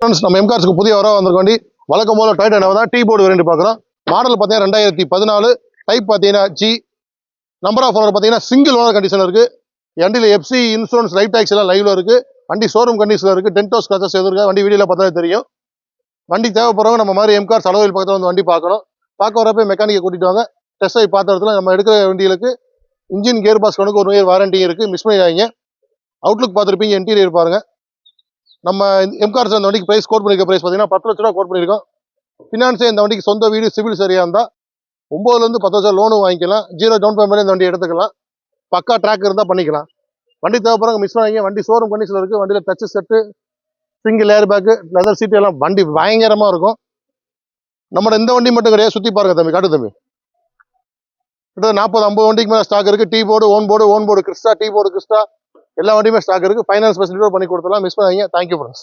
Friends நம்ம எம்கார்ஸ்க்கு புதிய வர வந்திருக்க வண்டி வழக்கம் போல டொயோட்டா நவா தான் டீ போர்டு வேரியன்ட் பார்க்குறோம். மாடல் பார்த்தீங்கன்னா 2014, டைப் பார்த்தீங்கன்னா ஜி, நம்பர் ஆஃப் ஓனர் பார்த்தீங்கன்னா சிங்கிள் ஓனர் கண்டிஷன் இருக்கு. வண்டியில் எஃப்சி இன்சூரன்ஸ் லைஃப் டாக்ஸ் எல்லாம் லைவ்ல இருக்கு. வண்டி ஷோரூம் கண்டிஷனில் இருக்கு. டென்டோ ஸ்கிராச்சஸ் எதுவும் இருக்கா வண்டி வீடியோவில் பார்த்தா தெரியும். வண்டி தேவைப்படுறவங்க நம்ம மாதிரி எம்கார்ஸ் அளவில் பக்கத்தில் வந்து வண்டி பார்க்கணும். பார்க்க வரப்போ மெக்கானிக்கை கூட்டிட்டு வாங்க. டெஸ்ட் ட்ரைவ் பார்த்த இடத்துல நம்ம எடுக்கிற வண்டிகளுக்கு இன்ஜின் கியர் பாஸ் கணக்கு 1 இயர் வாரண்டி இருக்கு. மிஸ் பண்ணிடாதீங்க. அவுட்லுக் பார்த்துருப்பீங்க, இன்டீரியர் பாருங்க. நம்ம எம்கார்ஸ் அந்த வண்டிக்கு பிரைஸ் கோட் பண்ணிருக்க பிரைஸ் பார்த்தீங்கன்னா 10 லட்ச ரூபா கோட் பண்ணியிருக்கோம். ஃபினான்ஸே இந்த வண்டிக்கு சொந்த வீடு சிவில் சரியா இருந்தா 9லேருந்து 10 லட்சம் லோனும் வாங்கிக்கலாம். 0 டவுன் பேமெண்ட் இந்த வண்டி எடுத்துக்கலாம். பக்கா ட்ராக் இருந்தால் பண்ணிக்கலாம். வண்டி தேவைப்படுறவங்க மிஸ் பண்ணாங்க. வண்டி ஷோரூம் கண்டிஷனில் இருக்கு. வண்டியில் touch set, single air bag, leather seat எல்லாம் வண்டி பயங்கரமா இருக்கும். நம்மளோட இந்த வண்டி மட்டும் கிடையாது, சுத்தி பாருங்க தம்பி, காட்டு தம்பி. கிட்ட 40-50 வண்டிக்கு மேலே ஸ்டாக் இருக்கு. Tea board, own board Crysta, tea board Crysta எல்லா வண்டியுமே ஸ்டாக் இருக்கு. ஃபைனான்ஸ் ஃபெசிலிட்டியோட பண்ணி கொடுத்துலாம். மிஸ் பண்ணாதீங்க. Thank you friends.